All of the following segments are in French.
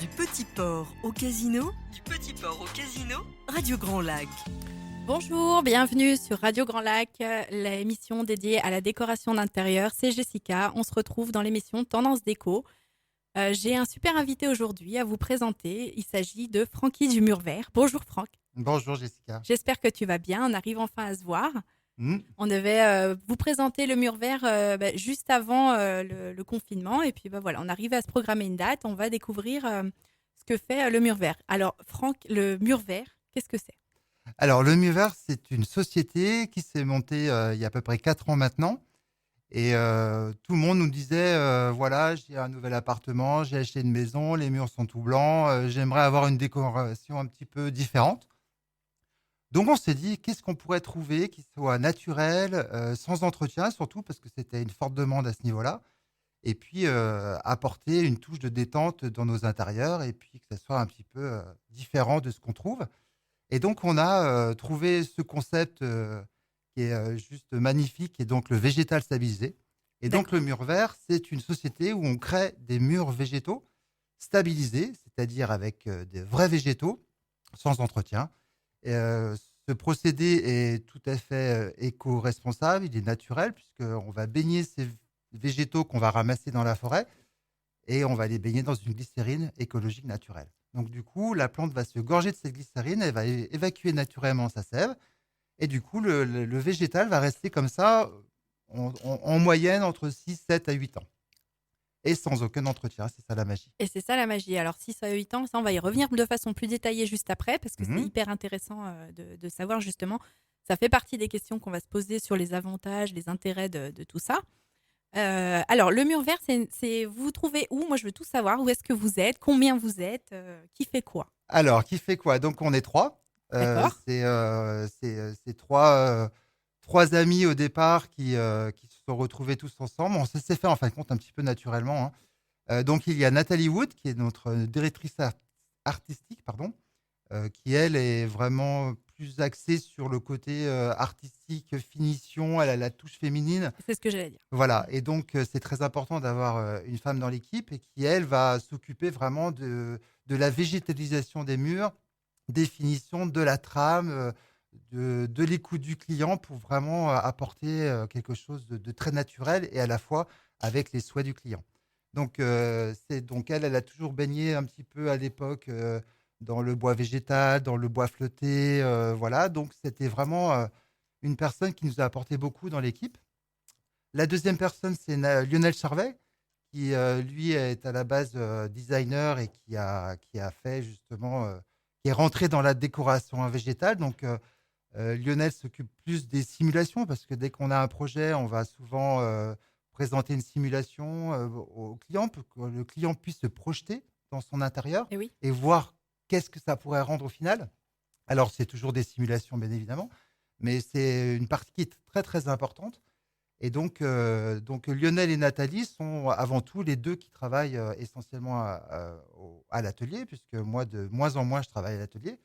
Du petit port au casino, Radio Grand Lac. Bonjour, bienvenue sur Radio Grand Lac, l'émission dédiée à la décoration d'intérieur. C'est Jessica, on se retrouve dans l'émission Tendance Déco. J'ai un super invité aujourd'hui à vous présenter. Il s'agit de Francky du Mur Vert. Bonjour Franck, Bonjour Jessica. j'espère que tu vas bien. On arrive enfin à se voir. Hmm. On devait vous présenter le Mur Vert juste avant le confinement. Et puis voilà, on arrive à se programmer une date. On va découvrir ce que fait le Mur Vert. Alors Franck, le Mur Vert, qu'est-ce que c'est? Alors, le Mieux Vert, c'est une société qui s'est montée il y a à peu près 4 ans maintenant. Et tout le monde nous disait, voilà, j'ai un nouvel appartement, j'ai acheté une maison, les murs sont tout blancs, j'aimerais avoir une décoration un petit peu différente. Donc, on s'est dit, qu'est-ce qu'on pourrait trouver qui soit naturel, sans entretien, surtout parce que c'était une forte demande à ce niveau-là. Et puis, apporter une touche de détente dans nos intérieurs et puis que ça soit un petit peu différent de ce qu'on trouve. Et donc, on a trouvé ce concept qui est juste magnifique, et donc le végétal stabilisé. Et donc, le D'accord. mur vert, c'est une société où on crée des murs végétaux stabilisés, c'est-à-dire avec des vrais végétaux, sans entretien. Et, ce procédé est tout à fait éco-responsable, il est naturel, puisqu'on va baigner ces végétaux qu'on va ramasser dans la forêt et on va les baigner dans une glycérine écologique naturelle. Donc du coup, la plante va se gorger de cette glycérine, elle va évacuer naturellement sa sève, et du coup, le végétal va rester comme ça en moyenne entre 6, 7 à 8 ans, et sans aucun entretien, c'est ça la magie. Et c'est ça la magie. Alors 6 à 8 ans, ça on va y revenir de façon plus détaillée juste après parce que c'est Mhm. hyper intéressant de savoir justement. Ça fait partie des questions qu'on va se poser sur les avantages, les intérêts de tout ça. Alors le mur vert, vous vous trouvez où? Moi je veux tout savoir. Où est-ce que vous êtes? Combien vous êtes? Qui fait quoi? Alors, qui fait quoi? Donc on est trois. D'accord? C'est trois amis au départ qui se sont retrouvés tous ensemble. On s'est fait en fin de compte un petit peu naturellement, hein. Donc il y a Nathalie Wood qui est notre directrice artistique, pardon, qui elle est vraiment plus axée sur le côté artistique, finition. Elle a la touche féminine. C'est ce que j'allais dire. Voilà, et donc c'est très important d'avoir une femme dans l'équipe et qui, elle, va s'occuper vraiment de la végétalisation des murs, des finitions, de la trame, de l'écoute du client pour vraiment apporter quelque chose de très naturel et à la fois avec les souhaits du client. Donc, donc elle a toujours baigné un petit peu à l'époque dans le bois végétal, dans le bois fleuté, voilà. Donc c'était vraiment une personne qui nous a apporté beaucoup dans l'équipe. La deuxième personne, c'est Lionel Charvet, qui lui est à la base designer et qui a fait justement, qui est rentré dans la décoration végétale. Donc Lionel s'occupe plus des simulations parce que dès qu'on a un projet, on va souvent présenter une simulation au client pour que le client puisse se projeter dans son intérieur Et oui. et voir qu'est-ce que ça pourrait rendre au final. Alors, c'est toujours des simulations, bien évidemment, mais c'est une partie qui est très, très importante. Et donc Lionel et Nathalie sont avant tout les deux qui travaillent essentiellement à l'atelier, puisque moi, de moins en moins, je travaille à l'atelier.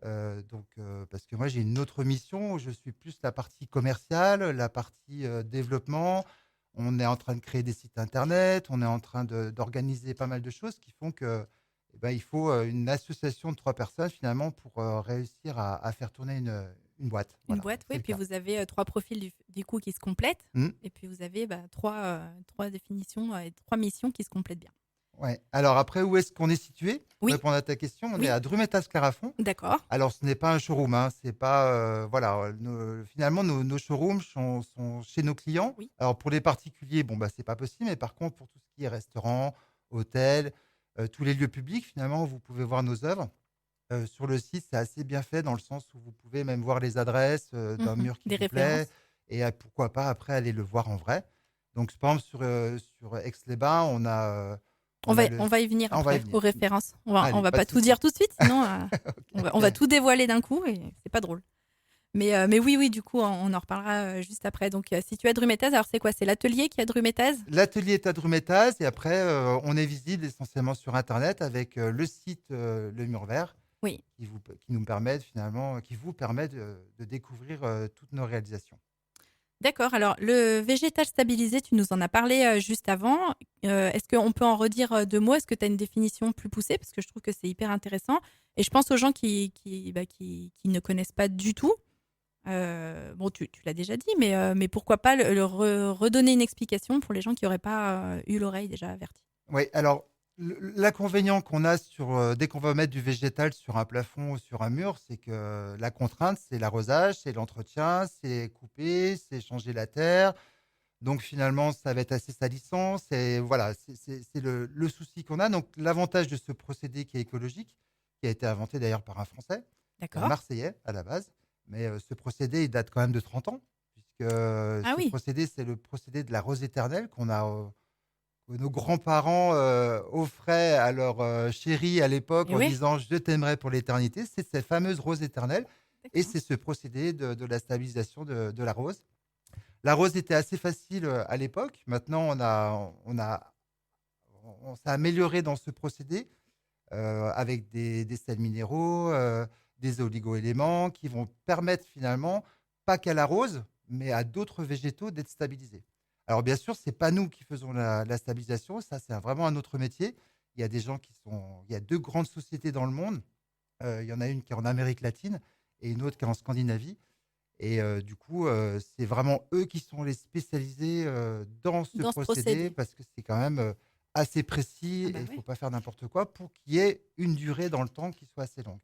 Parce que moi, j'ai une autre mission où je suis plus la partie commerciale, la partie développement. On est en train de créer des sites internet, on est en train d'organiser pas mal de choses qui font que, eh ben, il faut une association de 3 personnes finalement pour réussir à faire tourner une boîte. Une Voilà, boîte, donc oui. c'est le Puis cas. vous avez trois profils du coup qui se complètent. Hmm. Et puis vous avez trois définitions et trois missions qui se complètent bien. Ouais. Alors après, où est-ce qu'on est situé? Pour Oui, répondre à ta question, on est oui, à Drumetas-Carafon. d'accord. Alors, ce n'est pas un showroom, hein, c'est pas, voilà, finalement, nos showrooms sont chez nos clients. Oui. Alors, pour les particuliers, bon, bah, c'est pas possible, mais par contre, pour tout ce qui est restaurant, hôtel, tous les lieux publics, finalement, vous pouvez voir nos œuvres. Sur le site, c'est assez bien fait dans le sens où vous pouvez même voir les adresses d'un Mhm. mur qui Des vous plaît références. et pourquoi pas après aller le voir en vrai. Donc, par exemple, sur Aix-les-Bains, On on va, a on le. va y venir Ah, on va y après, venir. aux références. On Allez, va pas pas de tout souci. dire tout de suite, sinon on va Ok. tout dévoiler d'un coup et c'est pas drôle. Mais oui, oui, du coup, on en reparlera juste après. Donc, si tu es à Drumettaz, alors c'est quoi? C'est l'atelier qui est à Drumettaz? L'atelier est à Drumettaz et après, on est visible essentiellement sur Internet avec le site Le Mur Vert Oui. qui nous permet finalement, qui vous permet de découvrir toutes nos réalisations. D'accord, alors le végétal stabilisé, tu nous en as parlé, juste avant. Est-ce qu'on peut en redire, 2 mots? Est-ce que tu as une définition plus poussée? Parce que je trouve que c'est hyper intéressant et je pense aux gens qui ne connaissent pas du tout. Bon, tu l'as déjà dit, mais pourquoi pas le redonner une explication pour les gens qui n'auraient pas, eu l'oreille déjà avertie? Oui, alors l'inconvénient qu'on a dès qu'on va mettre du végétal sur un plafond ou sur un mur, c'est que la contrainte, c'est l'arrosage, c'est l'entretien, c'est couper, c'est changer la terre. Donc finalement, ça va être assez salissant. Voilà, c'est le souci qu'on a. Donc l'avantage de ce procédé qui est écologique, qui a été inventé d'ailleurs par un Français, D'accord. marseillais à la base, mais ce procédé, il date quand même de 30 ans, puisque Ah ce oui, procédé, c'est le procédé de la rose éternelle que nos grands-parents offraient à leur chérie à l'époque et en ouais, disant «Je t'aimerai pour l'éternité». C'est cette fameuse rose éternelle et d'accord. c'est ce procédé de la stabilisation de la rose. La rose était assez facile à l'époque. Maintenant, on s'est amélioré dans ce procédé avec des sels minéraux, des oligo-éléments qui vont permettre finalement, pas qu'à la rose, mais à d'autres végétaux d'être stabilisés. Alors bien sûr, ce n'est pas nous qui faisons la stabilisation, ça c'est vraiment un autre métier. Il y a deux grandes sociétés dans le monde. Il y en a une qui est en Amérique latine et une autre qui est en Scandinavie. Et du coup, c'est vraiment eux qui sont les spécialisés, dans ce Dans ce procédé procédé. parce que c'est quand même, assez Ah précis et bah il ne faut ouais. pas faire n'importe quoi pour qu'il y ait une durée dans le temps qui soit assez longue.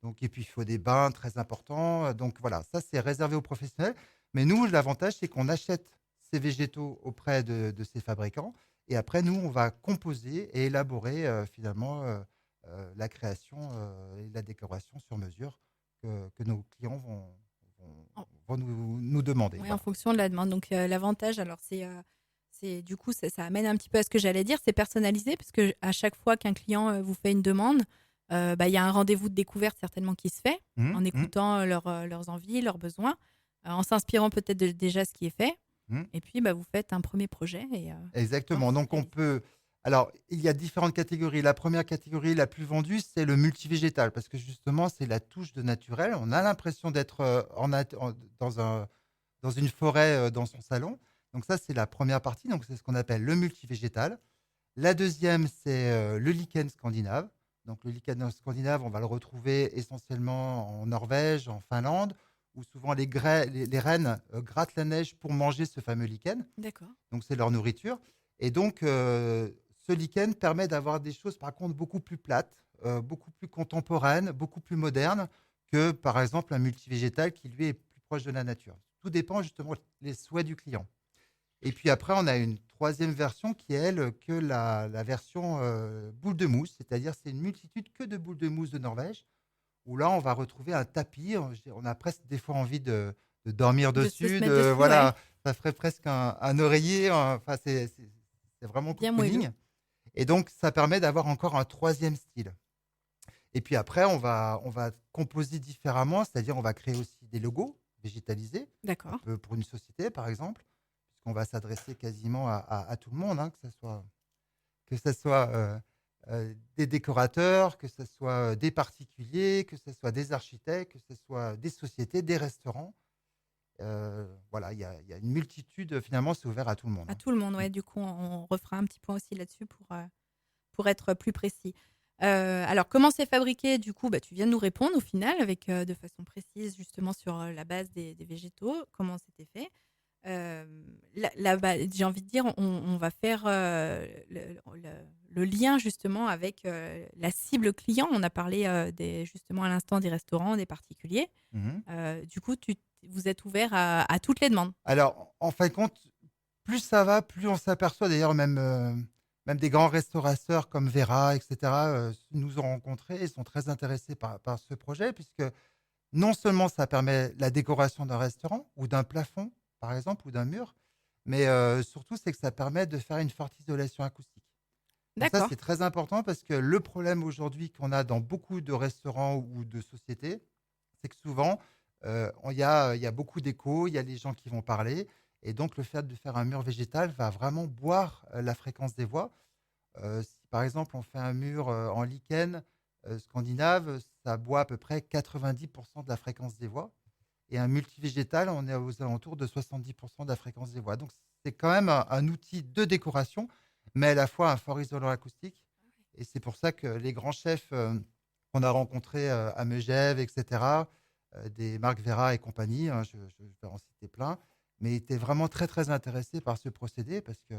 Donc et puis il faut des bains très importants, donc voilà, ça c'est réservé aux professionnels. Mais nous, l'avantage, c'est qu'on achète ces végétaux auprès de ces fabricants et après nous, on va composer et élaborer, finalement, la création, et la décoration sur mesure que nos clients vont nous demander, Ouais, en voilà. fonction de la demande. Donc, l'avantage, alors c'est du coup, ça amène un petit peu à ce que j'allais dire, c'est personnalisé parce que à chaque fois qu'un client, vous fait une demande, bah, il y a un rendez-vous de découverte certainement qui se fait Mmh, en mmh, écoutant, leurs envies, leurs besoins, en s'inspirant peut-être de déjà ce qui est fait mmh. et puis, bah, vous faites un premier projet et hop, Exactement. c'est Donc on réalisé. peut alors il y a différentes catégories. La première catégorie, la plus vendue, c'est le multivégétal parce que justement, c'est la touche de naturel. On a l'impression d'être, en nat en dans une forêt, dans son salon. Donc ça, c'est la première partie, donc c'est ce qu'on appelle le multivégétal. La deuxième, c'est, le lichen scandinave. Donc le lichen scandinave, on va le retrouver essentiellement en Norvège, en Finlande, où souvent les rennes, grattent la neige pour manger ce fameux lichen. D'accord. Donc c'est leur nourriture et donc ce lichen permet d'avoir des choses par contre beaucoup plus plates, beaucoup plus contemporaines, beaucoup plus modernes que par exemple un multivégétal qui lui est plus proche de la nature. Tout dépend justement des souhaits du client. Et puis après, on a une troisième version qui est elle que la version boule de mousse, c'est-à-dire c'est une multitude que de boules de mousse de Norvège, où là on va retrouver un tapis. On a presque des fois envie de dormir De se dessus, mettre dessus, ouais, voilà, ça ferait presque un oreiller. Enfin, c'est vraiment bien moelleux. cocooning. Et donc, ça permet d'avoir encore un troisième style. Et puis après, on va composer différemment, c'est-à-dire on va créer aussi des logos végétalisés, D'accord. pour une société, par exemple, puisqu'on va s'adresser quasiment à tout le monde, hein, que ce soit des décorateurs, que ce soit des particuliers, que ce soit des architectes, que ce soit des sociétés, des restaurants. Voilà, il y a une multitude, finalement, c'est ouvert à tout le monde, À hein. tout le monde, Mmh. ouais, du coup, on refera un petit point aussi là-dessus pour être plus précis. Alors comment c'est fabriqué? Du coup, bah, tu viens de nous répondre au final avec, de façon précise justement sur, la base des végétaux, comment c'était fait. Là, bah, j'ai envie de dire, on va faire, le lien justement avec, la cible client. On a parlé, des justement à l'instant des restaurants, des particuliers. Mmh. Du coup, vous êtes ouvert à toutes les demandes? Alors, en fin de compte, plus ça va, plus on s'aperçoit d'ailleurs même des grands restaurateurs comme Vera et cetera, nous ont rencontrés et sont très intéressés par ce projet puisque non seulement ça permet la décoration d'un restaurant ou d'un plafond, par exemple, ou d'un mur, mais surtout c'est que ça permet de faire une forte isolation acoustique. Donc ça, D'accord, c'est très important parce que le problème aujourd'hui qu'on a dans beaucoup de restaurants ou de sociétés, c'est que souvent, il y a beaucoup d'écho, il y a les gens qui vont parler et donc le fait de faire un mur végétal va vraiment boire, la fréquence des voix. Si par exemple on fait un mur, en lichen, scandinave, ça boit à peu près 90 de la fréquence des voix et un multivégétal, on est aux alentours de 70% de la fréquence des voix. Donc c'est quand même un outil de décoration, mais à la fois un fort isolant acoustique. Et c'est pour ça que les grands chefs qu'on a rencontrés à Megève, etc., des Marc Vera et compagnie, hein, je vais en citer plein, mais étaient vraiment très très intéressés par ce procédé parce que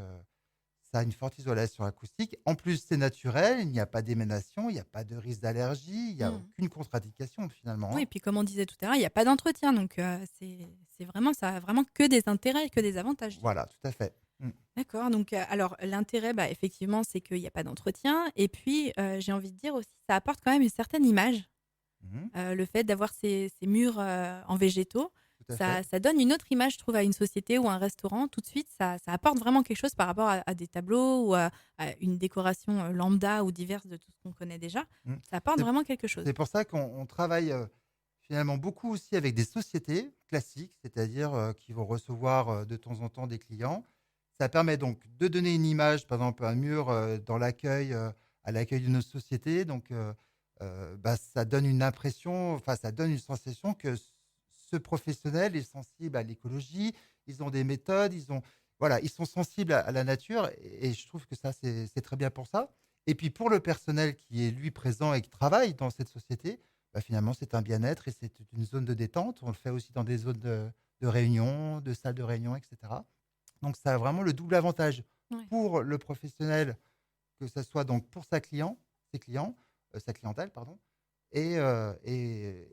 ça a une forte isolation acoustique. En plus, c'est naturel, il n'y a pas d'émanation, il n'y a pas de risque d'allergie, il n'y a Mm. aucune contre-indication finalement, Oui, hein. et puis comme on disait tout à l'heure, il n'y a pas d'entretien, donc c'est vraiment ça a vraiment que des intérêts, que des avantages, je dirais. Voilà, tout à fait. Mm. D'accord, donc alors l'intérêt, bah, effectivement, c'est qu'il y a pas d'entretien et puis, j'ai envie de dire aussi, ça apporte quand même une certaine image, Mhm. le fait d'avoir ces murs, en végétaux. Tout à fait. Ça donne une autre image, je trouve, à une société ou un restaurant. Tout de suite, ça apporte vraiment quelque chose par rapport à des tableaux ou à une décoration, lambda ou diverse de tout ce qu'on connaît déjà. Mm. Ça apporte C'est vraiment quelque chose. c'est pour ça qu'on travaille finalement beaucoup aussi avec des sociétés classiques, c'est-à-dire qui vont recevoir de temps en temps des clients. Ça permet donc de donner une image, par exemple un mur dans l'accueil, à l'accueil d'une société. Donc, bah, ça donne une impression, enfin, ça donne une sensation que ce professionnel est sensible à l'écologie. Ils ont des méthodes, voilà, ils sont sensibles à la nature. Et je trouve que ça, c'est très bien pour ça. Et puis pour le personnel qui est lui présent et qui travaille dans cette société, bah, finalement, c'est un bien-être et c'est une zone de détente. On le fait aussi dans des zones de réunion, de salles de réunion, etc. Donc, ça a vraiment le double avantage Ouais, pour le professionnel, que ce soit donc pour ses clients, sa clientèle, pardon, et et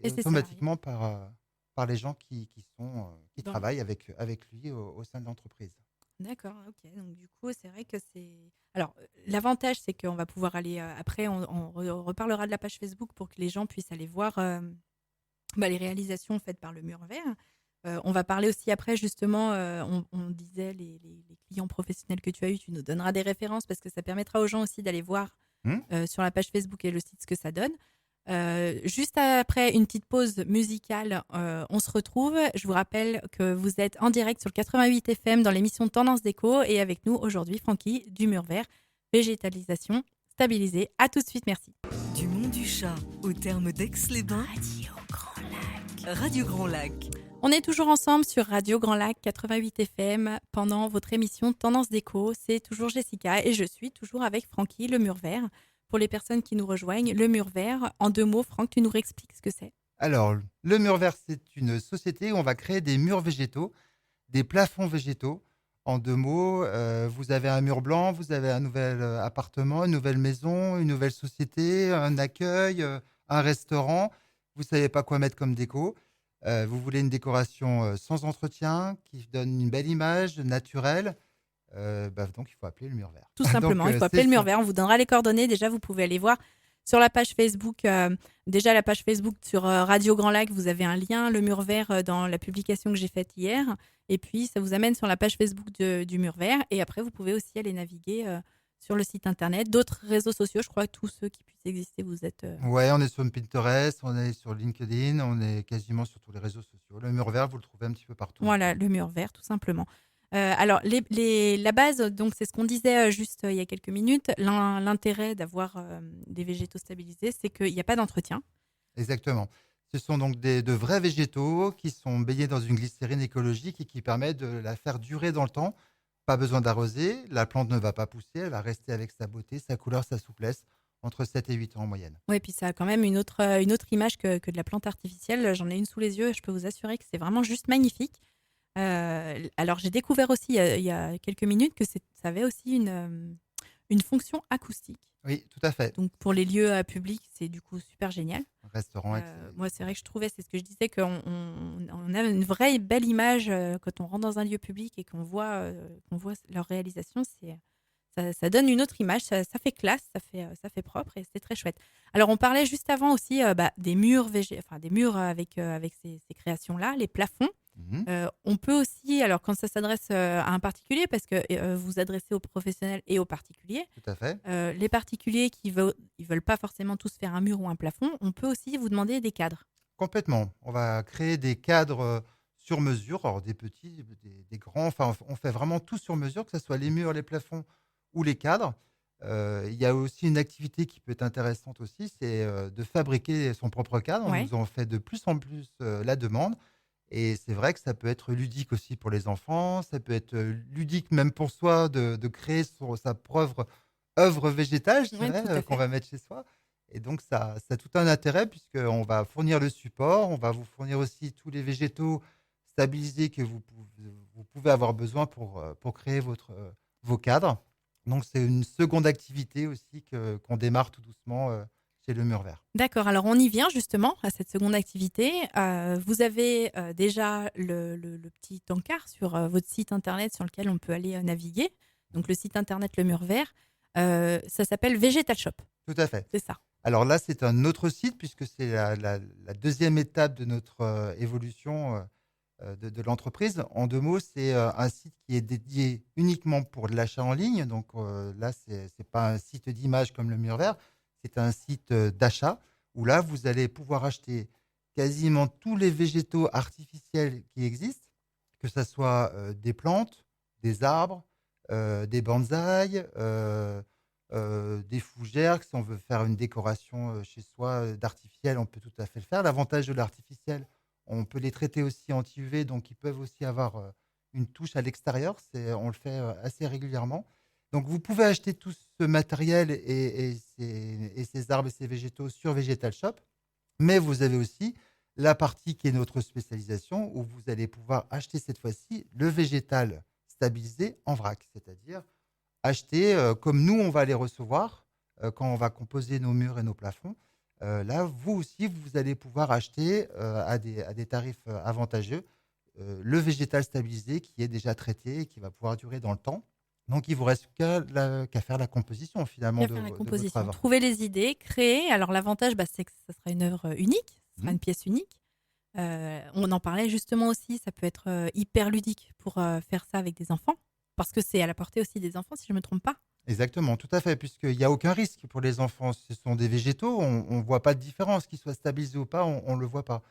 ses salariés. automatiquement par les gens qui Dans travaillent avec lui au sein de l'entreprise. D'accord, OK. Donc du coup, c'est vrai que c'est alors, l'avantage, c'est qu'on va pouvoir aller, après on reparlera de la page Facebook pour que les gens puissent aller voir, bah, les réalisations faites par le Mur Vert. On va parler aussi après justement, on disait les clients professionnels que tu as eus, tu nous donneras des références parce que ça permettra aux gens aussi d'aller voir, Hmm. sur la page Facebook et le site ce que ça donne. Juste après une petite pause musicale, on se retrouve. Je vous rappelle que vous êtes en direct sur le 88 FM dans l'émission Tendance Déco et avec nous aujourd'hui Francky du Mur Vert, végétalisation stabilisée. À tout de suite, merci. Du Mont du Chat au terme d'Aix-les-Bains, Radio Grand Lac. Radio Grand Lac. On est toujours ensemble sur Radio Grand Lac 88 FM pendant votre émission Tendance Déco. C'est toujours Jessica et je suis toujours avec Francky, le Mur Vert. Pour les personnes qui nous rejoignent, le Mur Vert, en 2 mots, Franck, tu nous réexpliques ce que c'est. Alors, le mur vert, c'est une société où on va créer des murs végétaux, des plafonds végétaux. En 2 mots, vous avez un mur blanc, vous avez un nouvel appartement, une nouvelle maison, une nouvelle société, un accueil, un restaurant. Vous ne savez pas quoi mettre comme déco. Vous voulez une décoration sans entretien, qui donne une belle image, naturelle. Bah, donc, il faut appeler le mur vert. Tout Donc, simplement, il faut appeler c'est le Mur simple. Vert. On vous donnera les coordonnées. Déjà, vous pouvez aller voir sur la page Facebook. Déjà, la page Facebook sur Radio Grand Lac, vous avez un lien, le Mur Vert, dans la publication que j'ai faite hier. Et puis, ça vous amène sur la page Facebook du Mur Vert. Et après, vous pouvez aussi aller naviguer sur le site internet, d'autres réseaux sociaux. Je crois que tous ceux qui puissent exister, vous êtes. Ouais, on est sur Pinterest, on est sur LinkedIn, on est quasiment sur tous les réseaux sociaux. Le mur vert, vous le trouvez un petit peu partout, hein. Voilà, le Mur Vert, tout simplement. Alors, la base, donc c'est ce qu'on disait juste il y a quelques minutes. L'intérêt d'avoir des végétaux stabilisés, c'est qu'il n'y a pas d'entretien. Exactement. Ce sont donc de vrais végétaux qui sont baignés dans une glycérine écologique et qui permet de la faire durer dans le temps. Pas besoin d'arroser, la plante ne va pas pousser, elle va rester avec sa beauté, sa couleur, sa souplesse, entre 7 et 8 ans en moyenne. Oui, puis ça a quand même une autre image que de la plante artificielle. J'en ai une sous les yeux et je peux vous assurer que c'est vraiment juste magnifique. Alors, j'ai découvert aussi il y a quelques minutes que ça avait aussi une fonction acoustique. Oui, tout à fait. Donc, pour les lieux publics, c'est du coup super génial. Restaurant, Moi, c'est vrai que je trouvais, c'est ce que je disais, on a une vraie belle image quand on rentre dans un lieu public et qu'on voit leur réalisation. Ça donne une autre image, ça fait classe, ça fait propre et c'est très chouette. Alors, on parlait juste avant aussi des murs, des murs avec ces créations-là, les plafonds. Mhm, On peut aussi, alors quand ça s'adresse à un particulier, parce que vous vous adressez aux professionnels et aux particuliers, tout à fait. les particuliers ils veulent pas forcément tous faire un mur ou un plafond, on peut aussi vous demander des cadres. Complètement. On va créer des cadres sur mesure, alors des petits, des grands, enfin on fait vraiment tout sur mesure, que ce soit les murs, les plafonds ou les cadres. Il y a aussi une activité qui peut être intéressante aussi, c'est de fabriquer son propre cadre. On Ouais. nous en fait de plus en plus la demande. Et c'est vrai que ça peut être ludique aussi pour les enfants, ça peut être ludique même pour soi de créer sa propre œuvre végétale, je Oui, dirais, tout à qu'on fait. va mettre chez soi. Et donc, ça a tout un intérêt puisqu'on va fournir le support, on va vous fournir aussi tous les végétaux stabilisés que vous pouvez avoir besoin pour créer vos cadres. Donc, c'est une seconde activité aussi qu'on démarre tout doucement chez le Mur Vert. D'accord, alors on y vient justement à cette seconde activité. Vous avez déjà le petit encart sur votre site internet sur lequel on peut aller naviguer. Donc le site internet Le Mur Vert, ça s'appelle Vegetal Shop, Tout à fait. c'est ça. Alors là, c'est un autre site puisque c'est la deuxième étape de notre évolution de l'entreprise. En 2 mots, c'est un site qui est dédié uniquement pour de l'achat en ligne. Donc là, c'est pas un site d'image comme le Mur Vert, c'est un site d'achat où là, vous allez pouvoir acheter quasiment tous les végétaux artificiels qui existent, que ce soit des plantes, des arbres, des bonsaïs, des fougères. Si on veut faire une décoration chez soi d'artificiel, on peut tout à fait le faire. L'avantage de l'artificiel, on peut les traiter aussi anti-UV, donc ils peuvent aussi avoir une touche à l'extérieur. On le fait assez régulièrement. Donc vous pouvez acheter tout ce matériel et ces arbres et ces végétaux sur Vegetal Shop, mais vous avez aussi la partie qui est notre spécialisation, où vous allez pouvoir acheter cette fois-ci le végétal stabilisé en vrac, c'est-à-dire acheter comme nous, on va les recevoir quand on va composer nos murs et nos plafonds. Là, vous aussi, vous allez pouvoir acheter à des tarifs avantageux le végétal stabilisé qui est déjà traité et qui va pouvoir durer dans le temps. Donc, il vous reste qu'à faire la composition finalement Bien de, faire la de votre composition, œuvre. trouver les idées, créer. Alors l'avantage, c'est que ça sera une œuvre unique, ce sera Mhm. une pièce unique. On en parlait justement aussi, ça peut être hyper ludique pour faire ça avec des enfants, parce que c'est à la portée aussi des enfants, si je ne me trompe pas. Exactement, tout à fait, puisqu'il n'y a aucun risque pour les enfants. Ce sont des végétaux, on ne voit pas de différence, qu'ils soient stabilisés ou pas, on ne le voit pas.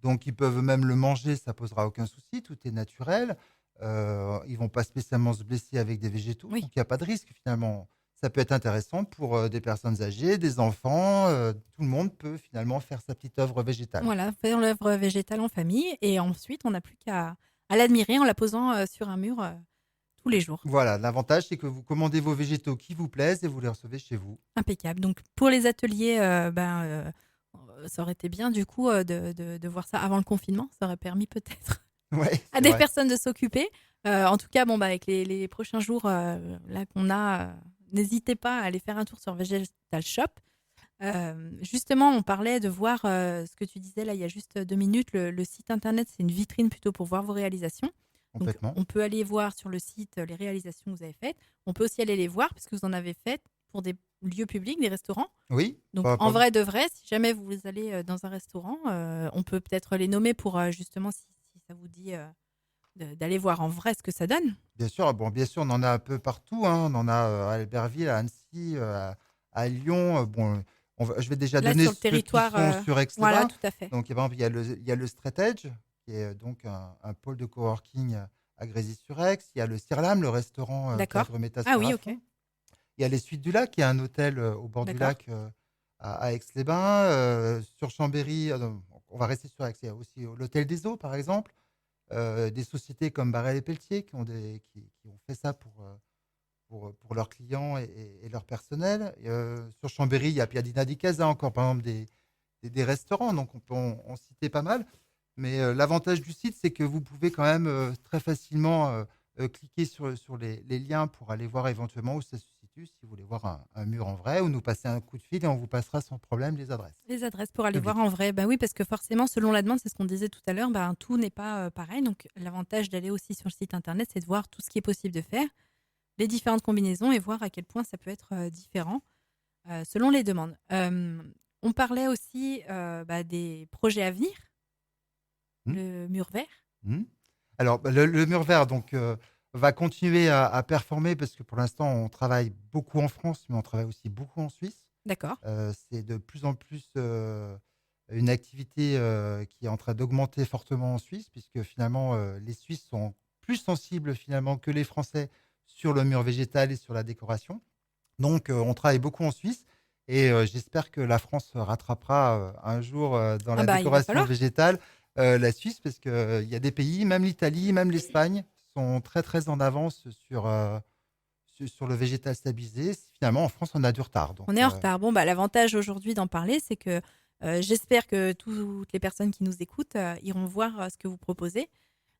Donc, ils peuvent même le manger, ça posera aucun souci, tout est naturel. Ils vont pas spécialement se blesser avec des végétaux, Oui. donc il n'y a pas de risque finalement. Ça peut être intéressant pour des personnes âgées, des enfants, tout le monde peut finalement faire sa petite œuvre végétale. Voilà, faire l'œuvre végétale en famille et ensuite on n'a plus qu'à l'admirer en la posant sur un mur tous les jours. Voilà, l'avantage, c'est que vous commandez vos végétaux qui vous plaisent et vous les recevez chez vous. Impeccable. Donc pour les ateliers, ça aurait été bien du coup de voir ça avant le confinement. Ça aurait permis peut-être Ouais, à c'est des vrai. personnes de s'occuper. En tout cas, bon, avec les prochains jours là qu'on a, n'hésitez pas à aller faire un tour sur Vegetal Shop. Justement, on parlait de voir ce que tu disais là il y a juste 2 minutes. Le site internet, c'est une vitrine plutôt pour voir vos réalisations. Donc, Complètement. on peut aller voir sur le site les réalisations que vous avez faites. On peut aussi aller les voir parce que vous en avez faites pour des lieux publics, des restaurants. Oui, Donc, en vrai de vrai, si jamais vous allez dans un restaurant, on peut peut-être les nommer pour justement, si ça vous dit, d'aller voir en vrai ce que ça donne. bien sûr, bon, bien sûr, on en a un peu partout, hein. On en a à Albertville, à Annecy, à Lyon. Bon, je vais déjà Là, donner sur le ceux qui territoire, sont sur voilà, Aix-les-Bains. tout à fait. Donc, par exemple, il y a le Straight Edge, qui est donc un pôle de coworking à Grésy-sur-Aix. Il y a le Cirlam, le restaurant D'accord. Cadre Métas Ah sur oui, ok. Raffon. Il y a les Suites du Lac, qui est un hôtel au bord du D'accord. lac à Aix-les-Bains. Sur Chambéry, non, on va rester sur Aix. Il y a aussi l'Hôtel des Eaux, par exemple. Des sociétés comme Barrel et Pelletier qui ont fait ça pour leurs clients et leur personnel. Sur Chambéry, il y a Piadina di Casa encore, par exemple, des restaurants, donc on peut en citer pas mal. Mais l'avantage du site, c'est que vous pouvez quand même très facilement cliquer sur les liens pour aller voir éventuellement où ça se situe, si vous voulez voir un mur en vrai, ou nous passer un coup de fil et on vous passera sans problème les adresses Les adresses pour aller voir publiques. en vrai. Bah oui, parce que forcément, selon la demande, c'est ce qu'on disait tout à l'heure, tout n'est pas pareil. Donc, l'avantage d'aller aussi sur le site internet, c'est de voir tout ce qui est possible de faire, les différentes combinaisons et voir à quel point ça peut être différent selon les demandes. On parlait aussi des projets à venir, Hmm. le mur vert. Hmm. Alors, le mur vert donc, va continuer à performer parce que pour l'instant, on travaille beaucoup en France, mais on travaille aussi beaucoup en Suisse. D'accord. C'est de plus en plus une activité qui est en train d'augmenter fortement en Suisse, puisque finalement, les Suisses sont plus sensibles finalement que les Français sur le mur végétal et sur la décoration. Donc, on travaille beaucoup en Suisse et j'espère que la France rattrapera un jour dans Ah la bah, il va décoration falloir. végétale. la Suisse, parce qu'il y a des pays, même l'Italie, même l'Espagne, sont très très en avance sur le végétal stabilisé. Finalement, en France, on a du retard. Donc, On est en retard. Bon, bah, l'avantage aujourd'hui d'en parler, c'est que j'espère que toutes les personnes qui nous écoutent iront voir ce que vous proposez.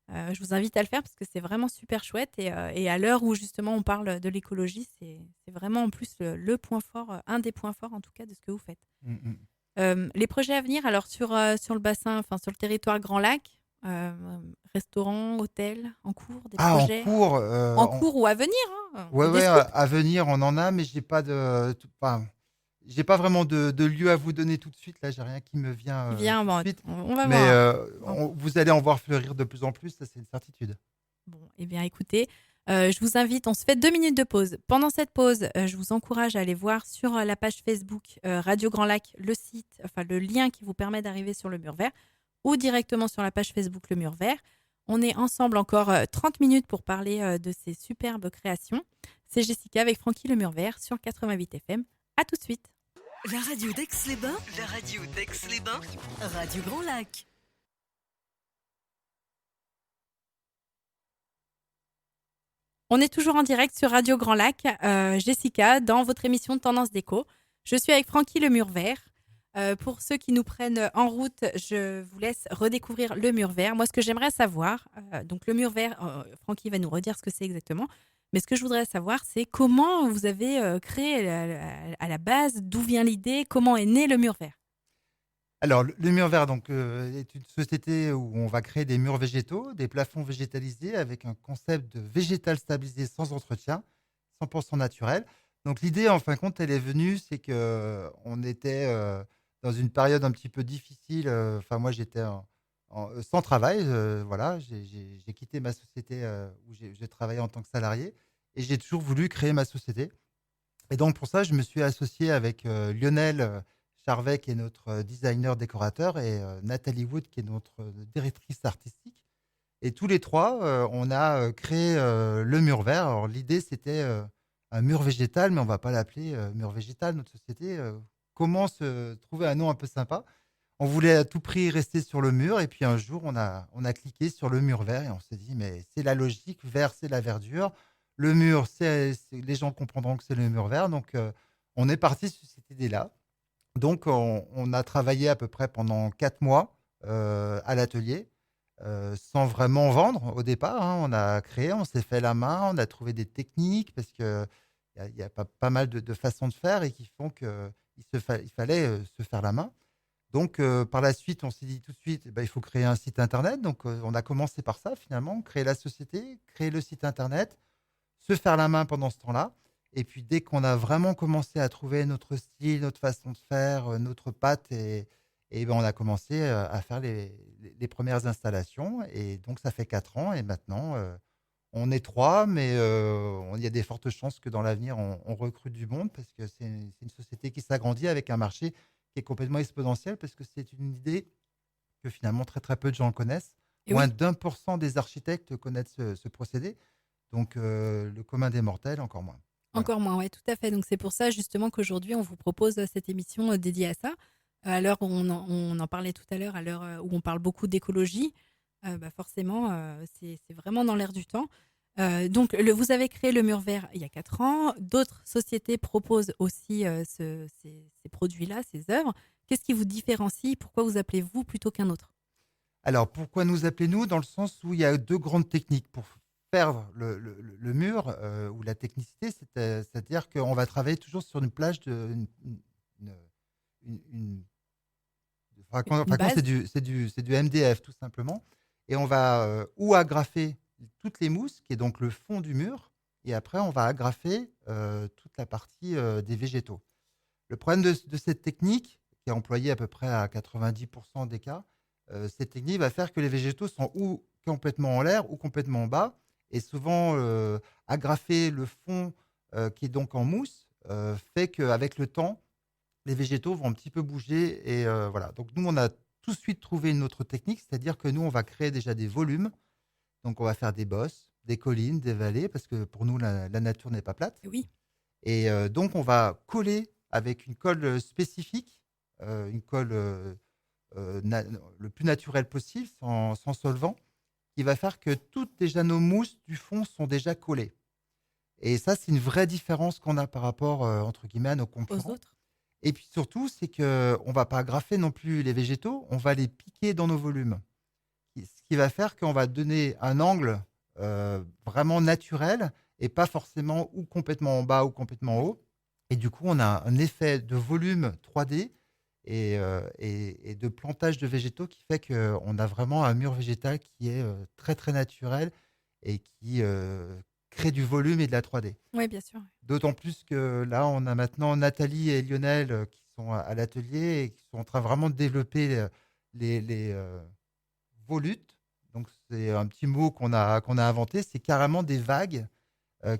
Je vous invite à le faire parce que c'est vraiment super chouette et à l'heure où justement on parle de l'écologie, c'est vraiment en plus le point fort, un des points forts en tout cas de ce que vous faites. mm, mm. Les projets à venir, alors sur le bassin, enfin sur le territoire Grand Lac, euh, restaurants, hôtels, en cours, des Ah, en projets cours, en cours ou à venir, hein, ouais, des ouais, scoops. à venir, on en a, mais enfin, j'ai pas vraiment de lieu à vous donner tout de suite. Là, j'ai rien qui me vient Qui vient, tout de bon, suite. on va Mais voir. Hein. vous allez en voir fleurir de plus en plus, ça c'est une certitude. Bon, eh bien écoutez, je vous invite, on se fait 2 minutes de pause. Pendant cette pause, je vous encourage à aller voir sur la page Facebook Radio Grand Lac le site, enfin le lien qui vous permet d'arriver sur le mur vert ou directement sur la page Facebook le mur vert. On est ensemble encore 30 minutes pour parler de ces superbes créations. C'est Jessica avec Francky le mur vert sur 88 FM. À tout de suite. La radio d'Aix-les-Bains, la radio d'Aix-les-Bains, Radio Grand Lac. On est toujours en direct sur Radio Grand Lac, Jessica, dans votre émission Tendance Déco. Je suis avec Francky le mur vert. Pour ceux qui nous prennent en route, je vous laisse redécouvrir le mur vert. Moi, ce que j'aimerais savoir, donc le mur vert, Francky va nous redire ce que c'est exactement. Mais ce que je voudrais savoir, c'est comment vous avez créé à la base, d'où vient l'idée, comment est né le mur vert. Alors, le mur vert donc, est une société où on va créer des murs végétaux, des plafonds végétalisés avec un concept de végétal stabilisé sans entretien, 100% naturel. Donc l'idée, en fin de compte, elle est venue, c'est qu'on était dans une période un petit peu difficile. Enfin, moi, j'étais sans travail. Voilà, j'ai quitté ma société où j'ai travaillé en tant que salarié et j'ai toujours voulu créer ma société. Et donc pour ça, je me suis associé avec Lionel Charvet, qui est notre designer décorateur, et Nathalie Wood, qui est notre directrice artistique. Et tous les trois, on a créé le mur vert. Alors l'idée, c'était un mur végétal, mais on ne va pas l'appeler mur végétal, notre société. Comment se trouver un nom un peu sympa? On voulait à tout prix rester sur le mur. Et puis un jour, on a cliqué sur le mur vert et on s'est dit, mais c'est la logique. Vert, c'est la verdure. Le mur, les gens comprendront que c'est le mur vert. Donc, on est parti sur cette idée-là. Donc, on a travaillé à peu près pendant 4 mois à l'atelier, sans vraiment vendre au départ, hein. On a créé, on s'est fait la main, on a trouvé des techniques parce qu'il y a pas mal de façons de faire et qui font qu'il fallait se faire la main. Donc, par la suite, on s'est dit tout de suite, eh ben, il faut créer un site internet. Donc, on a commencé par ça finalement, créer la société, créer le site internet, se faire la main pendant ce temps-là. Et puis, dès qu'on a vraiment commencé à trouver notre style, notre façon de faire, notre patte, et ben, on a commencé à faire les premières installations. Et donc, ça fait 4 ans. Et maintenant, on est trois, mais il y a des fortes chances que dans l'avenir, on recrute du monde parce que c'est une société qui s'agrandit avec un marché qui est complètement exponentiel parce que c'est une idée que finalement très très peu de gens connaissent. Et Moins oui, d'1% des architectes connaissent ce procédé. Donc, le commun des mortels, encore moins. Voilà. encore moins, ouais, tout à fait. Donc c'est pour ça justement qu'aujourd'hui on vous propose cette émission dédiée à ça. À l'heure où on en parlait tout à l'heure, à l'heure où on parle beaucoup d'écologie, bah forcément c'est vraiment dans l'air du temps. Donc vous avez créé le mur vert il y a 4 ans. D'autres sociétés proposent aussi ces produits-là, ces œuvres. Qu'est-ce qui vous différencie? Pourquoi vous appelez-vous plutôt qu'un autre? Alors, pourquoi nous appelez-nous? Dans le sens où il y a deux grandes techniques pour faire le mur ou la technicité, c'est-à-dire qu'on va travailler toujours sur une plage une- Une quand base? c'est du MDF tout simplement, et on va ou agrafer toutes les mousses, qui est donc le fond du mur, et après on va agrafer toute la partie des végétaux. Le problème de cette technique, qui est employée à peu près à 90% des cas, cette technique va faire que les végétaux sont ou complètement en l'air ou complètement en bas. Et souvent, agrafer le fond qui est donc en mousse fait qu'avec le temps, les végétaux vont un petit peu bouger. Et voilà. Donc nous, on a tout de suite trouvé une autre technique, c'est-à-dire que nous, on va créer déjà des volumes. Donc on va faire des bosses, des collines, des vallées, parce que pour nous, la nature n'est pas plate. Oui. Et donc, on va coller avec une colle spécifique, une colle le plus naturel possible, sans solvant, qui va faire que toutes déjà nos mousses du fond sont déjà collées. Et ça, c'est une vraie différence qu'on a par rapport, entre guillemets, «à nos Aux concurrents». autres? Et puis surtout, c'est qu'on ne va pas agrafer non plus les végétaux, on va les piquer dans nos volumes. Ce qui va faire qu'on va donner un angle vraiment naturel et pas forcément ou complètement en bas ou complètement en haut. Et du coup, on a un effet de volume 3D et de plantage de végétaux qui fait qu'on a vraiment un mur végétal qui est très très naturel et qui crée du volume et de la 3D. Oui, bien sûr. D'autant plus que là, on a maintenant Nathalie et Lionel qui sont à l'atelier et qui sont en train vraiment de développer les volutes. Donc, c'est un petit mot qu'on a inventé. C'est carrément des vagues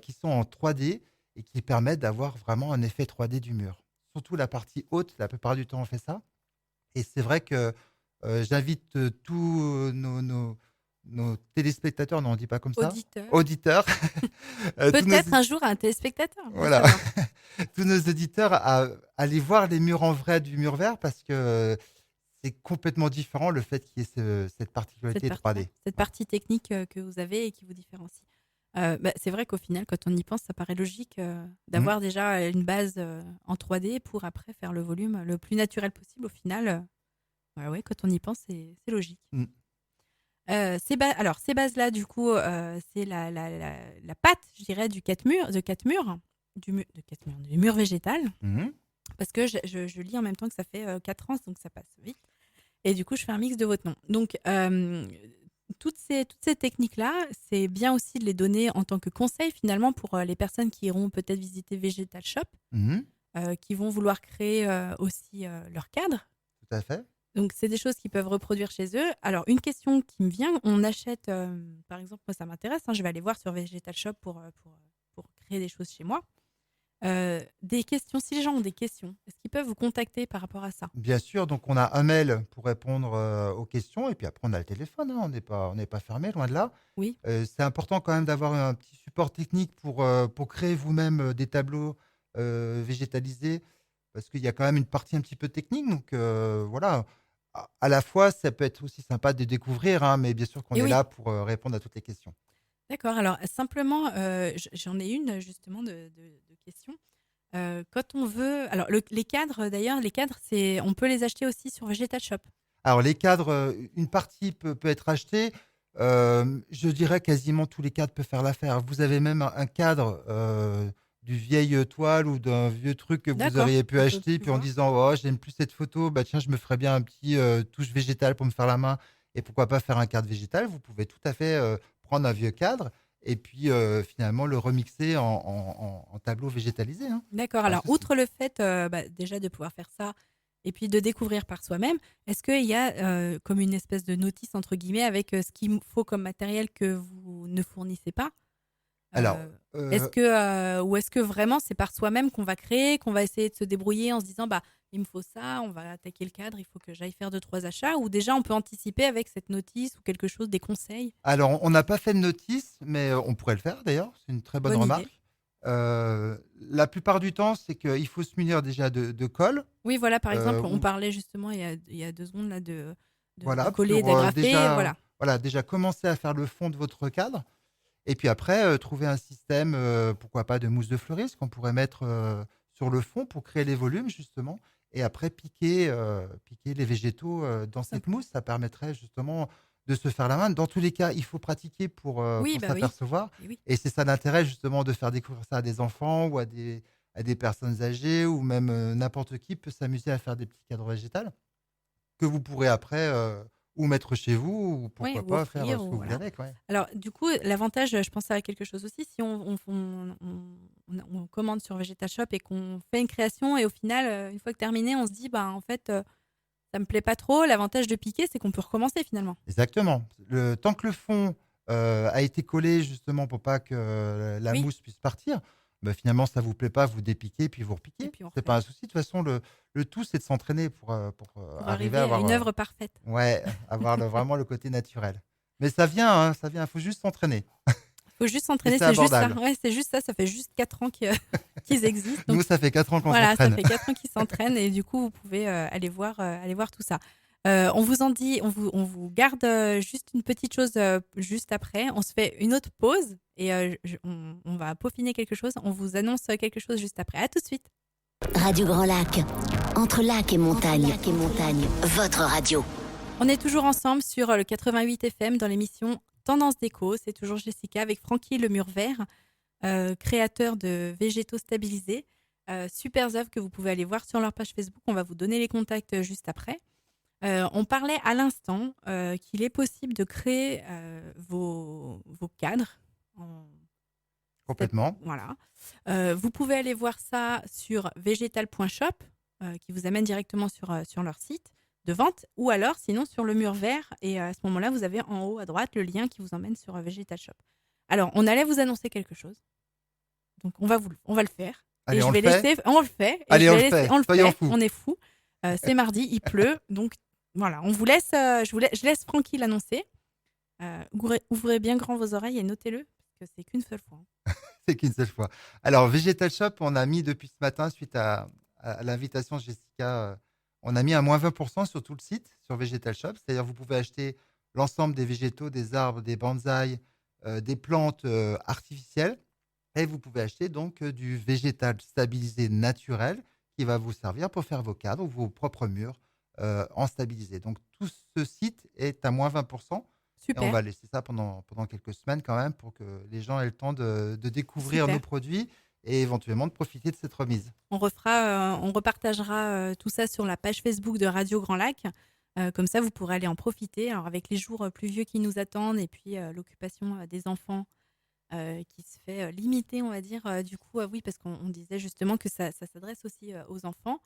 qui sont en 3D et qui permettent d'avoir vraiment un effet 3D du mur. Surtout la partie haute, la plupart du temps, on fait ça. Et c'est vrai que j'invite tous nos téléspectateurs, non, on ne dit pas comme ça, Auditeur. auditeurs, tous nos, Peut-être un jour un téléspectateur, on va voilà, savoir. tous nos auditeurs à aller voir les murs en vrai du mur vert parce que c'est complètement différent le fait qu'il y ait cette particularité 3D. Cette partie technique que vous avez et qui vous différencie. C'est vrai qu'au final, quand on y pense, ça paraît logique d'avoir déjà une base en 3D pour après faire le volume le plus naturel possible. Au final, ouais, quand on y pense, c'est logique. Mm. Alors, ces bases-là, du coup, c'est la pâte, je dirais, du du mur végétal. Mhm. Parce que je lis en même temps que ça fait 4 ans, donc ça passe vite. Et du coup, je fais un mix de votre nom. Donc, toutes ces techniques-là, c'est bien aussi de les donner en tant que conseil, finalement, pour les personnes qui iront peut-être visiter Vegetal Shop, Mhm. qui vont vouloir créer aussi leur cadre. Tout à fait. Donc, c'est des choses qu'ils peuvent reproduire chez eux. Alors, une question qui me vient, on achète, par exemple, moi, ça m'intéresse, je vais aller voir sur Vegetal Shop pour créer des choses chez moi. Des questions, si les gens ont des questions, est-ce qu'ils peuvent vous contacter par rapport à ça? Bien sûr, donc on a un mail pour répondre aux questions et puis après on a le téléphone, hein, on n'est pas fermé, loin de là. Oui, C'est important quand même d'avoir un petit support technique pour créer vous-même des tableaux végétalisés parce qu'il y a quand même une partie un petit peu technique. Donc voilà, à la fois ça peut être aussi sympa de découvrir, hein, mais bien sûr qu'on et est oui. là pour répondre à toutes les questions. D'accord. Alors, simplement, j'en ai une justement de question. Quand on veut, alors les cadres d'ailleurs, on peut les acheter aussi sur Vegetal Shop. Alors les cadres, une partie peut être achetée. Je dirais quasiment tous les cadres peuvent faire l'affaire. Vous avez même un cadre du vieille toile ou d'un vieux truc que vous D'accord. auriez pu On peut acheter, puis en voir. disant oh j'aime plus cette photo, bah tiens je me ferais bien un petit touche végétale pour me faire la main et pourquoi pas faire un cadre végétal. Vous pouvez tout à fait prendre un vieux cadre et puis finalement le remixer en tableau végétalisé, hein. D'accord. Pas un Alors, souci. outre le fait déjà de pouvoir faire ça et puis de découvrir par soi-même, est-ce qu'il y a comme une espèce de notice entre guillemets avec ce qu'il faut comme matériel que vous ne fournissez pas? Alors, Est-ce que, ou est-ce que vraiment c'est par soi-même qu'on va créer, qu'on va essayer de se débrouiller en se disant bah il me faut ça, on va attaquer le cadre, il faut que j'aille faire 2-3 achats, ou déjà on peut anticiper avec cette notice ou quelque chose, des conseils? Alors, on n'a pas fait de notice, mais on pourrait le faire d'ailleurs, c'est une très bonne Bonne idée. remarque. La plupart du temps, c'est qu'il faut se munir déjà de colle, Oui, voilà, par exemple, on ou parlait justement il y a 2 secondes là de voilà, coller, pour d'agrafer, voilà. déjà commencer à faire le fond de votre cadre et puis après, trouver un système, pourquoi pas de mousse de fleuriste qu'on pourrait mettre, sur le fond pour créer les volumes justement et après piquer les végétaux, dans Tout cette simplement. mousse. Ça permettrait justement de se faire la main. Dans tous les cas, il faut pratiquer Oui, pour bah oui. s'apercevoir Et oui. et c'est ça l'intérêt justement de faire découvrir ça à des enfants ou à des personnes âgées ou même, n'importe qui peut s'amuser à faire des petits cadres végétales que vous pourrez après, ou mettre chez vous ou Oui, pourquoi ou pas faire, offrir, ce ou que vous voulez voilà. avec, ouais. Alors, du coup, l'avantage, je pensais à quelque chose aussi, si on commande sur Vegetal Shop et qu'on fait une création et au final, une fois que terminé, on se dit, bah, en fait, ça me plaît pas trop. L'avantage de piquer, c'est qu'on peut recommencer finalement. Exactement. Tant que le fond, a été collé justement pour pas que la Oui, mousse puisse partir, bah, finalement ça vous plaît pas, vous dépiquez puis vous et repiquez. puis on C'est refait pas un souci. De toute façon, le tout, c'est de s'entraîner pour arriver à arriver à avoir, une œuvre parfaite. ouais, avoir vraiment le côté naturel. Mais ça vient, hein, ça vient, il faut juste s'entraîner Il faut juste et s'entraîner, c'est c'est juste ça. abordable. Ouais, c'est juste ça. Ça fait juste 4 ans qu'ils existent. Nous, Donc ça fait 4 ans qu'on voilà, ça s'entraîne. fait 4 ans qu'ils s'entraînent et du coup, vous pouvez aller voir tout ça. On vous garde juste une petite chose juste après. On se fait une autre pause et on va peaufiner quelque chose. On vous annonce quelque chose juste après. À tout de suite. Radio Grand Lac, entre lac et montagne, votre radio. On est toujours ensemble sur le 88 FM dans l'émission Tendance Déco. C'est toujours Jessica avec Francky Le Mur Vert, créateur de végétaux stabilisés. Super œuvres que vous pouvez aller voir sur leur page Facebook. On va vous donner les contacts juste après. On parlait à l'instant qu'il est possible de créer vos cadres. Complètement. Voilà. Vous pouvez aller voir ça sur végétal.shop qui vous amène directement sur leur site de vente ou alors sinon sur le mur vert et à ce moment-là vous avez en haut à droite le lien qui vous emmène sur Végétal Shop. Alors on allait vous annoncer quelque chose. Donc on va le faire. Allez, et on je vais le fait. laisser on le fait. Et Allez, je on vais le laisser- fait. on le Soyons fait. fous. On est fous. C'est mardi, il pleut donc voilà, on vous laisse je laisse Francky l'annoncer. Ouvrez bien grand vos oreilles et notez-le parce que c'est qu'une seule fois. C'est qu'une seule fois. Alors, Végétal Shop, on a mis depuis ce matin, suite à l'invitation de Jessica, on a mis un moins 20% sur tout le site, sur Végétal Shop. C'est-à-dire, vous pouvez acheter l'ensemble des végétaux, des arbres, des bonsaïs, des plantes artificielles. Et vous pouvez acheter donc du végétal stabilisé naturel qui va vous servir pour faire vos cadres ou vos propres murs en stabilisé. Donc, tout ce site est à moins 20%. Et on Super. va laisser ça pendant quelques semaines quand même pour que les gens aient le temps de découvrir Super. nos produits et éventuellement de profiter de cette remise. On repartagera tout ça sur la page Facebook de Radio Grand Lac. Comme ça, vous pourrez aller en profiter. Alors, avec les jours pluvieux qui nous attendent et puis l'occupation des enfants qui se fait limiter, on va dire. Du coup, oui, parce qu'on disait justement que ça s'adresse aussi aux enfants.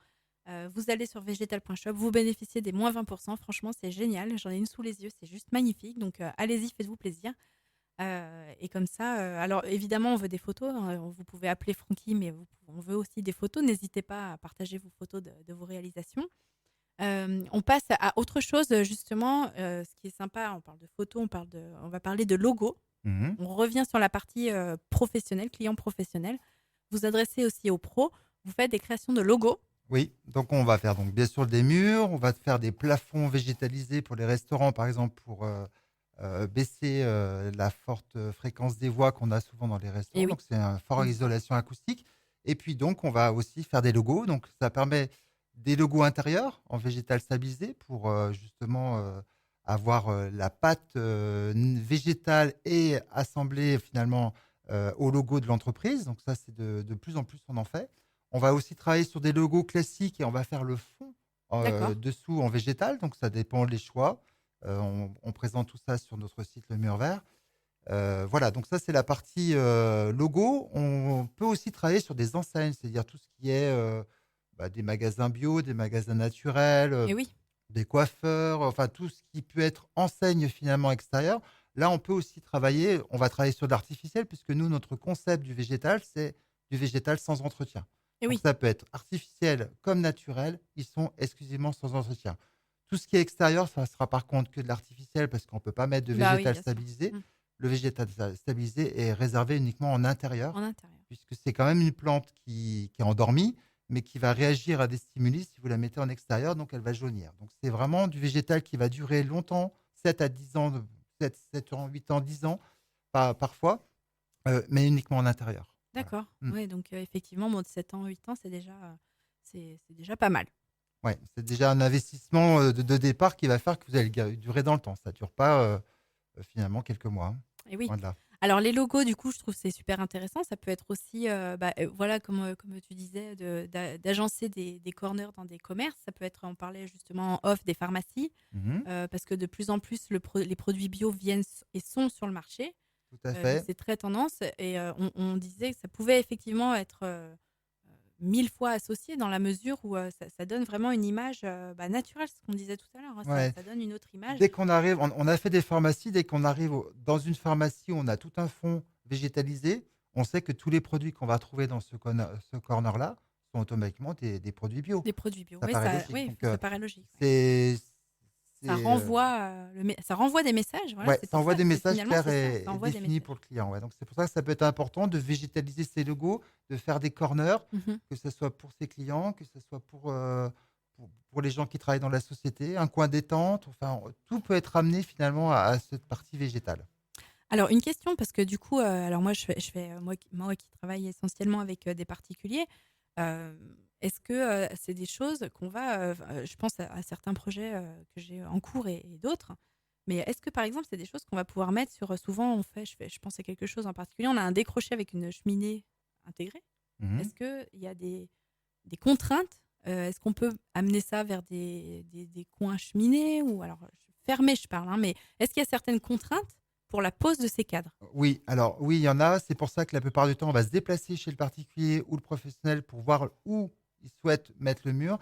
Vous allez sur végétal.shop, vous bénéficiez des moins 20%. Franchement, c'est génial. J'en ai une sous les yeux, c'est juste magnifique. Donc, allez-y, faites-vous plaisir. Et comme ça, alors évidemment, on veut des photos. Vous pouvez appeler Francky, mais on veut aussi des photos. N'hésitez pas à partager vos photos de vos réalisations. On passe à autre chose, justement. Ce qui est sympa, on parle de photos, on va parler de logo. Mhm. On revient sur la partie professionnelle, client professionnel. Vous adressez aussi aux pros. Vous faites des créations de logos. Oui, donc on va faire donc bien sûr des murs, on va faire des plafonds végétalisés pour les restaurants, par exemple, pour baisser la forte fréquence des voix qu'on a souvent dans les restaurants. Et oui. Donc c'est une forte Mm. isolation acoustique. Et puis donc on va aussi faire des logos. Donc ça permet des logos intérieurs en végétal stabilisé pour justement avoir la pâte végétale et assemblée finalement au logo de l'entreprise. Donc ça c'est de plus en plus on en fait. On va aussi travailler sur des logos classiques et on va faire le fond D'accord. dessous en végétal. Donc, ça dépend des choix. On présente tout ça sur notre site Le Mur Vert. Voilà, donc ça, c'est la partie logo. On peut aussi travailler sur des enseignes, c'est-à-dire tout ce qui est des magasins bio, des magasins naturels, Et oui. des coiffeurs, enfin tout ce qui peut être enseigne finalement extérieure. Là, on peut aussi travailler, on va travailler sur de l'artificiel, puisque nous, notre concept du végétal, c'est du végétal sans entretien. Et Donc oui. ça peut être artificiel comme naturel, ils sont exclusivement sans entretien. Tout ce qui est extérieur, ça sera par contre que de l'artificiel parce qu'on ne peut pas mettre de Bah oui, végétal bien sûr. stabilisé. Mm. Le végétal stabilisé est réservé uniquement en intérieur En intérieur. puisque c'est quand même une plante qui est endormie mais qui va réagir à des stimuli si vous la mettez en extérieur, donc elle va jaunir. Donc c'est vraiment du végétal qui va durer longtemps, 7 à 10 ans, 7 ans, 8 ans, 10 ans parfois, mais uniquement en intérieur. Voilà. D'accord. Mm. Ouais, donc effectivement, de 7 ans, 8 ans, c'est déjà pas mal. Ouais, c'est déjà un investissement de départ qui va faire que vous allez durer dans le temps. Ça ne dure pas finalement quelques mois. Hein. Et oui. Loin de là. Alors les logos, du coup, je trouve que c'est super intéressant. Ça peut être aussi, voilà, comme tu disais, d'agencer des corners dans des commerces. Ça peut être, on parlait justement en off des pharmacies, Mhm. parce que de plus en plus, les produits bio viennent et sont sur le marché. Tout à Donc fait. c'est très tendance. Et on disait que ça pouvait effectivement être 1000 fois associé dans la mesure où ça donne vraiment une image naturelle, ce qu'on disait tout à l'heure. Hein. Ouais. Ça donne une autre image. Dès qu'on arrive, on a fait des pharmacies, dès qu'on arrive dans une pharmacie où on a tout un fond végétalisé, on sait que tous les produits qu'on va trouver dans ce corner-là sont automatiquement des produits bio. Des produits bio. Ça Oui, paraît logique. oui, Donc, ça paraît logique. Ouais. c'est, Ça renvoie des messages. Voilà, ouais, c'est ça pour envoie ça. des messages Finalement, clairs c'est ça, et ça envoie des définis messages. pour le client. Ouais. Donc c'est pour ça que ça peut être important de végétaliser ses logos, de faire des corners, Mhm. que ce soit pour ses clients, que ce soit pour les gens qui travaillent dans la société, un coin détente. Enfin, tout peut être amené finalement à cette partie végétale. Alors, une question, parce que du coup, alors moi qui travaille essentiellement avec des particuliers, euh, est-ce que c'est des choses qu'on va, je pense à certains projets que j'ai en cours et d'autres, mais est-ce que par exemple, c'est des choses qu'on va pouvoir mettre sur, souvent on fait, je pense à quelque chose en particulier, on a un décroché avec une cheminée intégrée. Mhm. Est-ce qu'il y a des contraintes? Est-ce qu'on peut amener ça vers des coins cheminés ou alors fermés, je parle, hein, mais est-ce qu'il y a certaines contraintes pour la pose de ces cadres? Oui, alors oui, il y en a. C'est pour ça que la plupart du temps, on va se déplacer chez le particulier ou le professionnel pour voir où il souhaite mettre le mur.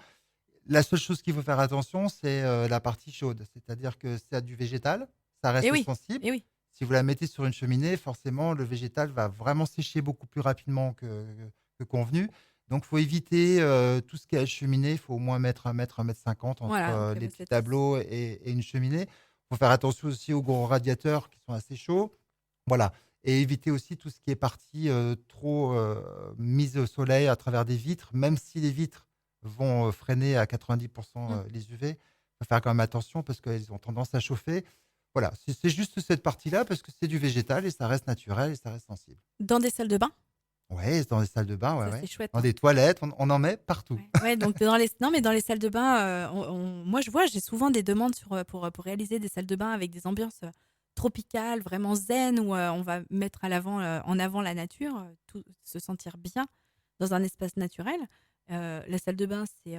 La seule chose qu'il faut faire attention, c'est la partie chaude. C'est-à-dire que c'est du végétal, ça Eh reste oui, sensible. eh oui. Si vous la mettez sur une cheminée, forcément, le végétal va vraiment sécher beaucoup plus rapidement que convenu. Donc, il faut éviter tout ce qui est cheminée. Il faut au moins mettre 1 mètre 50 entre Voilà, ok, les bah petits c'est tableaux et une cheminée. Il faut faire attention aussi aux gros radiateurs qui sont assez chauds. Voilà. Et éviter aussi tout ce qui est partie trop mise au soleil à travers des vitres, même si les vitres vont freiner à 90% mm. les UV. Il faut faire quand même attention parce qu'elles ont tendance à chauffer. Voilà, c'est juste cette partie-là parce que c'est du végétal et ça reste naturel et ça reste sensible. Dans des salles de bain, Ouais, dans les salles de bain, ouais, ça c'est ouais. chouette, Dans hein. des toilettes, on en met partout. Ouais, ouais, donc dans les non mais dans les salles de bain, moi je vois, j'ai souvent des demandes pour réaliser des salles de bain avec des ambiances tropicales, vraiment zen, où on va mettre en avant la nature, se sentir bien dans un espace naturel. La salle de bain, c'est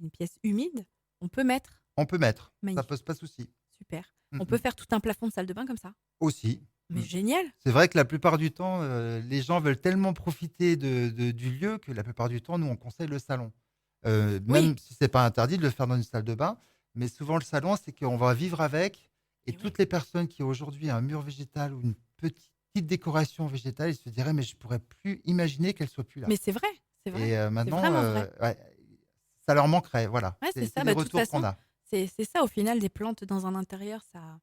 une pièce humide. On peut mettre, On peut mettre, ça magnifique, pose pas de souci. super. Mm, On peut mm. faire tout un plafond de salle de bain comme ça. Aussi. Mais Mm. génial! C'est vrai que la plupart du temps, les gens veulent tellement profiter du lieu que la plupart du temps, nous, on conseille le salon. Oui, Même si c'est pas interdit de le faire dans une salle de bain, mais souvent le salon, c'est qu'on va vivre avec et et oui. toutes les personnes qui ont aujourd'hui un mur végétal ou une petite décoration végétale, ils se diraient, mais je pourrais plus imaginer qu'elle soit plus là. Mais c'est vrai, Et c'est maintenant, vraiment vrai. ouais, ça leur manquerait. Voilà, Ouais, c'est c'est ça. les Bah, de toute retours qu'on façon, a. c'est ça au final, des plantes dans un intérieur, ça,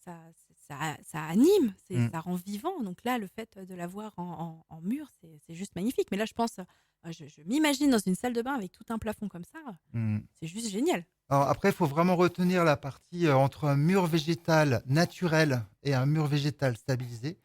ça anime, Mm, ça rend vivant. Donc là, le fait de l'avoir en mur, c'est juste magnifique. Mais là, je pense, je m'imagine dans une salle de bain avec tout un plafond comme ça. mm. C'est juste génial. Alors après, il faut vraiment retenir la partie entre un mur végétal naturel et un mur végétal stabilisé.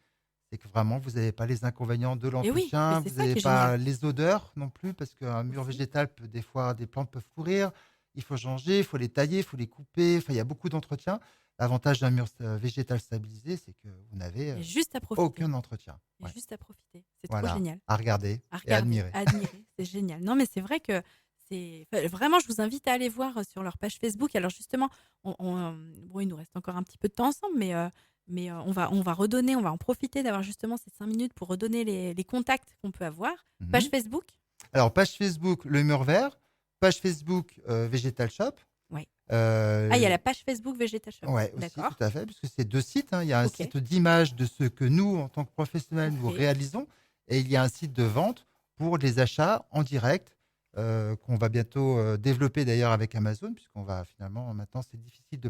C'est que vraiment, vous n'avez pas les inconvénients de Et oui, mais l'entretien, c'est vous ça n'avez qui est génial pas les odeurs non plus, parce qu'un mur aussi. végétal peut des fois, des plantes peuvent pourrir. Il faut changer, il faut les tailler, il faut les couper. Enfin, il y a beaucoup d'entretien. L'avantage d'un mur végétal stabilisé, c'est que vous n'avez Il y a juste à profiter. aucun entretien. Il y a Ouais. juste à profiter. C'est trop Voilà, génial. à regarder À et à regarder, admirer. à admirer, c'est génial. Non, mais c'est vrai que vraiment, je vous invite à aller voir sur leur page Facebook. Alors justement, bon, il nous reste encore un petit peu de temps ensemble, mais on va redonner, on va en profiter d'avoir justement ces 5 minutes pour redonner les contacts qu'on peut avoir. Page Mhm. Facebook. Alors, page Facebook, le mur vert, page Facebook, Vegetal Shop. Oui. Ah, il y a Euh, la page Facebook Vegetal Shop. Ouais, aussi, tout D'accord. à fait, puisque c'est 2 sites, hein. Il y a un Ok. site d'images de ce que nous, en tant que professionnels, nous Ok. réalisons, et il y a un site de vente pour les achats en direct, qu'on va bientôt développer d'ailleurs avec Amazon, puisqu'on va finalement, maintenant, c'est difficile Et de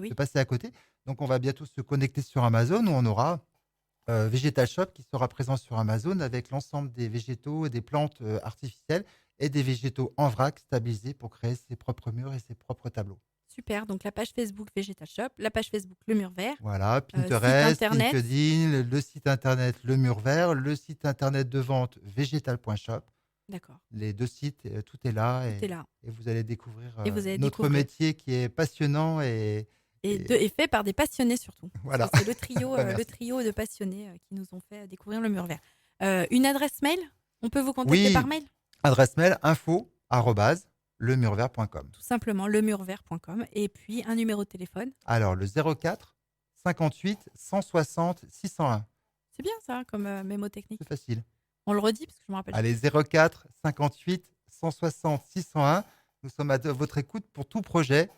oui. passer à côté. Donc, on va bientôt se connecter sur Amazon, où on aura Vegetal Shop qui sera présent sur Amazon avec l'ensemble des végétaux et des plantes artificielles et des végétaux en vrac stabilisés pour créer ses propres murs et ses propres tableaux. Super. Donc la page Facebook Vegetal Shop, la page Facebook Le Mur Vert, Voilà, site Pinterest, internet. LinkedIn, le site internet Le Mur Vert, le site internet de vente végétal.shop. D'accord. Les 2 sites, tout est là Tout est là. et vous allez découvrir Et vous allez notre découvrir. métier qui est passionnant et Et fait par des passionnés surtout. Parce voilà. que c'est Ouais, le merci. trio de passionnés qui nous ont fait découvrir le mur vert. Une adresse mail? On peut vous contacter par Oui, mail? adresse mail info@lemurvert.com. Tout simplement lemurvert.com. Et puis un numéro de téléphone. Alors le 04 58 160 601. C'est bien ça comme mémotechnique. C'est facile. On le redit parce que je me rappelle. Allez, 04 58 160 601. Nous sommes à votre écoute pour tout projet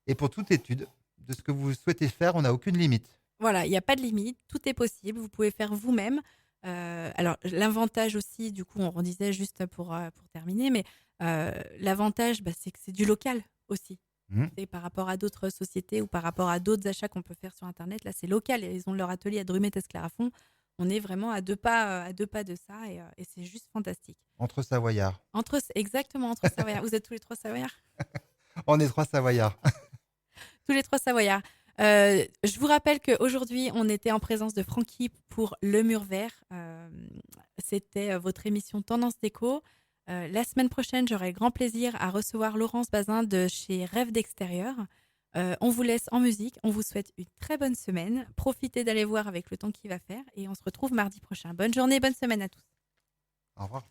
et pour toute étude de ce que vous souhaitez faire. On n'a aucune limite. Voilà, il n'y a pas de limite, tout est possible, vous pouvez faire vous-même. Alors, l'avantage aussi, du coup, on disait juste pour terminer, mais l'avantage, bah, c'est que c'est du local aussi. Mhm. C'est par rapport à d'autres sociétés ou par rapport à d'autres achats qu'on peut faire sur Internet. Là, c'est local. Ils ont leur atelier à Drumet-Esclarafond. On est vraiment à 2 pas de ça et c'est juste fantastique. Entre Savoyards. Exactement, entre Savoyards. Vous êtes tous les 3 Savoyards? On est 3 Savoyards. Tous les 3 Savoyards. Je vous rappelle qu'aujourd'hui, on était en présence de Francky pour Le Mur Vert. C'était votre émission Tendance Déco. La semaine prochaine, j'aurai grand plaisir à recevoir Laurence Bazin de chez Rêve d'Extérieur. On vous laisse en musique. On vous souhaite une très bonne semaine. Profitez d'aller voir avec le temps qu'il va faire et on se retrouve mardi prochain. Bonne journée, bonne semaine à tous. Au revoir.